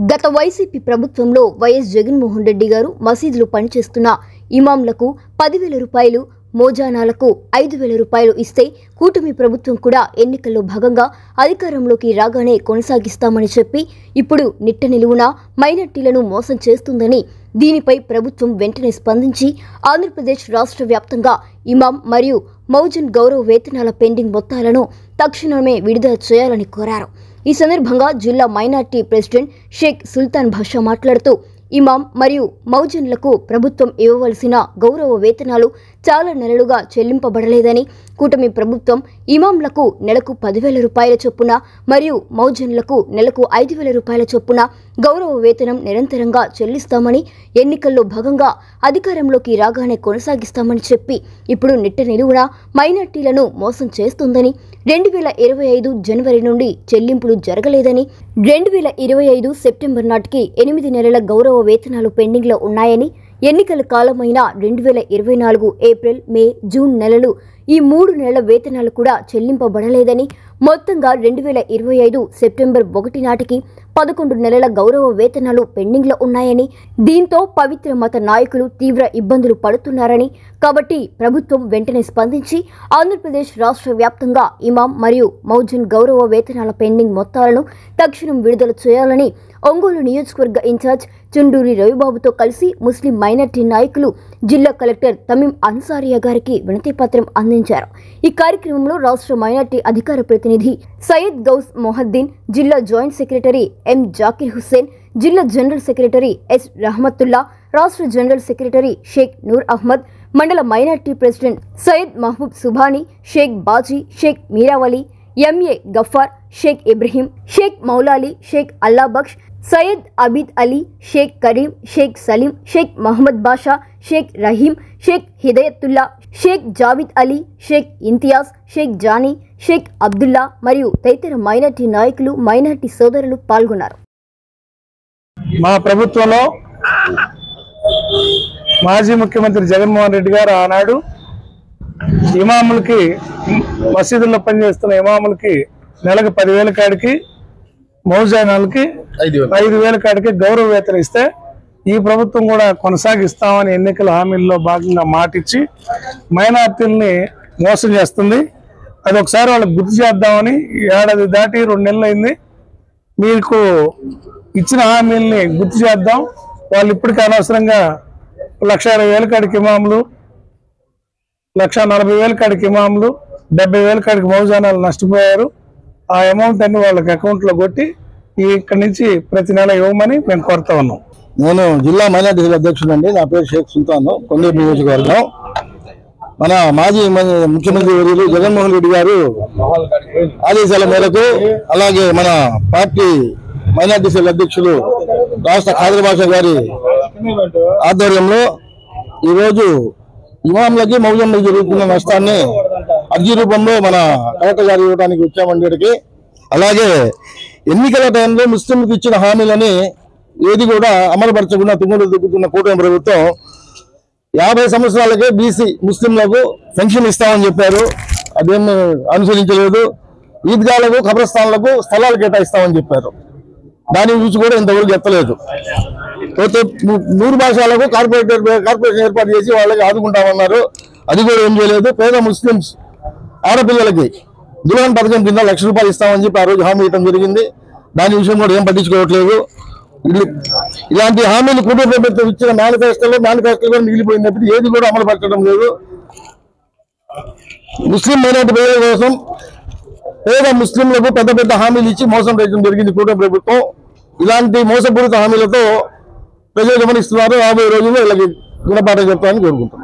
గత వైసీపీ ప్రభుత్వంలో వైఎస్ జగన్మోహన్ రెడ్డి గారు మసీదులు పనిచేస్తున్న ఇమాంలకు 10,000 రూపాయలు, మోజానాలకు 5,000 రూపాయలు ఇస్తే కూటమి ప్రభుత్వం కూడా ఎన్నికల్లో భాగంగా అధికారంలోకి రాగానే కొనసాగిస్తామని చెప్పి ఇప్పుడు నిట్ట నిలువున మైనార్టీలను మోసం చేస్తుందని, దీనిపై ప్రభుత్వం వెంటనే స్పందించి ఆంధ్రప్రదేశ్ రాష్ట్ర వ్యాప్తంగా ఇమాం మరియు మౌజన్ గౌరవ వేతనాల పెండింగ్ మొత్తాలను తక్షణమే విడుదల చేయాలని కోరారు. ఈ సందర్భంగా జిల్లా మైనార్టీ ప్రెసిడెంట్ షేక్ సుల్తాన్ బాషా మాట్లాడుతూ, ఇమాం మరియు మౌజన్లకు ప్రభుత్వం ఇవ్వవలసిన గౌరవ వేతనాలు చాలా నెలలుగా చెల్లింపబడలేదని, కూటమి ప్రభుత్వం ఇమాంలకు నెలకు 10,000 రూపాయల చొప్పున మరియు మౌజన్లకు నెలకు 5,000 రూపాయల చొప్పున గౌరవ వేతనం నిరంతరంగా చెల్లిస్తామని, ఎన్నికల్లో భాగంగా అధికారంలోకి రాగానే కొనసాగిస్తామని చెప్పి ఇప్పుడు నిట్ట నిలువున మైనార్టీలను మోసం చేస్తుందని, 2025 జనవరి నుండి చెల్లింపులు జరగలేదని, 2025 సెప్టెంబర్ నాటికి 8 నెలల గౌరవ వేతనాలు పెండింగ్లో ఉన్నాయని, ఎన్నికల కాలమైన 2024 ఏప్రిల్, మే, జూన్ నెలలు ఈ 3 నెలల వేతనాలు కూడా చెల్లింపబడలేదని, మొత్తంగా 2025 సెప్టెంబర్ 1 నాటికి 11 నెలల గౌరవ వేతనాలు పెండింగ్లో ఉన్నాయని, దీంతో పవిత్ర మత నాయకులు తీవ్ర ఇబ్బందులు పడుతున్నారని, కాబట్టి ప్రభుత్వం వెంటనే స్పందించి ఆంధ్రప్రదేశ్ రాష్ట్ర వ్యాప్తంగా ఇమాం మరియు మౌజన్ గౌరవ వేతనాల పెండింగ్ మొత్తాలను తక్షణం విడుదల చేయాలని ఒంగోలు నియోజకవర్గ ఇన్ఛార్జ్ చుండూరి రవిబాబుతో కలిసి ముస్లిం మైనార్టీ నాయకులు జిల్లా కలెక్టర్ తమీం అన్సారియా గారికి వినతిపత్రం అందించారు. ఈ కార్యక్రమంలో రాష్ట్ర మైనార్టీ అధికార ప్రతినిధి సయ్యద్ గౌస్ మొహద్దీన్, జిల్లా joint secretary M Zakir Hussain, జిల్లా జనరల్ సెక్రటరీ ఎస్ రహమతుల్లా, రాష్ట్ర జనరల్ సెక్రటరీ షేక్ నూర్ అహ్మద్, మండల minority president Syed Mahaboob Subhani, Sheikh Baji, Sheikh Meeravali, M A Gaffar, Sheikh Ibrahim, Sheikh Moulali, Sheikh Allabaksh, Syed Abid Ali, Sheikh Karim, Sheikh Saleem, Sheikh Mohammed Basha, Sheikh Rahim, Sheikh Hidayatullah, Sheikh Javid Ali, Sheikh Imtiaz, Sheikh Jani, Sheikh Abdullah మరియు తదితర మైనార్టీ నాయకులు, మైనార్టీ సోదరులు పాల్గొన్నారు. మా ప్రభుత్వంలో మాజీ ముఖ్యమంత్రి జగన్మోహన్ రెడ్డి గారు ఆనాడు ఇమాములకి, మసీదుల్లో పనిచేస్తున్న ఇమాములకి నెలకు 10,000 కాడికి, మౌజానాలకి 5,000 కాడికి గౌరవ వేతనం ఇస్తే ఈ ప్రభుత్వం కూడా కొనసాగిస్తామని ఎన్నికల హామీల్లో భాగంగా మాటిచ్చి మైనార్టీల్ని మోసం చేస్తుంది. అది ఒకసారి వాళ్ళకి గుర్తు చేద్దామని ఏడాది దాటి 2 నెలలు అయింది. మీకు ఇచ్చిన హామీల్ని గుర్తు చేద్దాం. వాళ్ళు ఇప్పటికీ అనవసరంగా 1,20,000 కాడికి ఇమాములు, 1,40,000 కాడికి ఇమాములు, 70,000 కాడికి మౌజానాలు నష్టపోయారు. ఆ అమౌంట్ అన్ని వాళ్ళకి అకౌంట్లో కొట్టి ఇక్కడి నుంచి ప్రతి నెల ఇవ్వమని మేము కోరుతా ఉన్నాం. నేను జిల్లా మైనార్టీ అధ్యక్షుడు అండి. నా పేరు షేక్ సుల్తాన్, కొండూరు నియోజకవర్గం. మన మాజీ ముఖ్యమంత్రి వర్యులు జగన్మోహన్ రెడ్డి గారు ఆదేశాల మేరకు, అలాగే మన పార్టీ మైనార్టీ సెల్ అధ్యక్షులు రాష్ట్ర ఖాదర్ బాషా గారి ఆధ్వర్యంలో ఈరోజు ఇమాంలకి, మౌజన్లకి జరుగుతున్న నష్టాన్ని అర్జీ రూపంలో మన కలెక్టర్ గారు ఇవ్వడానికి వచ్చామండి ఇక్కడికి. అలాగే ఎన్నికల టైంలో ముస్లింలకు ఇచ్చిన హామీలని ఏది కూడా అమలుపరచకుండా తుంగలు దిక్కుతున్న కూటమి ప్రభుత్వం 50 సంవత్సరాలకే బీసీ ముస్లింలకు పెన్షన్ ఇస్తామని చెప్పారు. అదేమి అనుసరించలేదు. ఈద్గాలకు, ఖబరస్థాన్లకు స్థలాలు కేటాయిస్తామని చెప్పారు. దాని గురించి కూడా ఇంతవరకు ఎత్తలేదు. పోతే 100 భాషలకు కార్పొరేషన్ ఏర్పాటు చేసి వాళ్ళకి ఆదుకుంటామన్నారు. అది కూడా ఏం చేయలేదు. పేద ముస్లింస్ ఆడపిల్లలకి దుల్హన్ పథకం కింద 1,00,000 రూపాయలు ఇస్తామని చెప్పి ఆ రోజు హామీ ఇవ్వడం జరిగింది. దాని విషయం కూడా ఏం పట్టించుకోవట్లేదు. ఇలాంటి హామీలు కుటుంబ ప్రభుత్వం ఇచ్చిన మేనిఫెస్టోలో కూడా మిగిలిపోయినప్పుడు ఏది కూడా అమలు పరచడం లేదు. ముస్లిం మైనార్టీ ప్రజల కోసం పేద ముస్లింలకు పెద్ద పెద్ద హామీలు ఇచ్చి మోసం చేయడం జరిగింది కుటుంబ ప్రభుత్వం. ఇలాంటి మోసపూరిత హామీలతో ప్రజలు గమనిస్తున్నారు. రాబోయే రోజుల్లో వీళ్ళకి గుణపాఠం చెప్తామని కోరుకుంటున్నాం.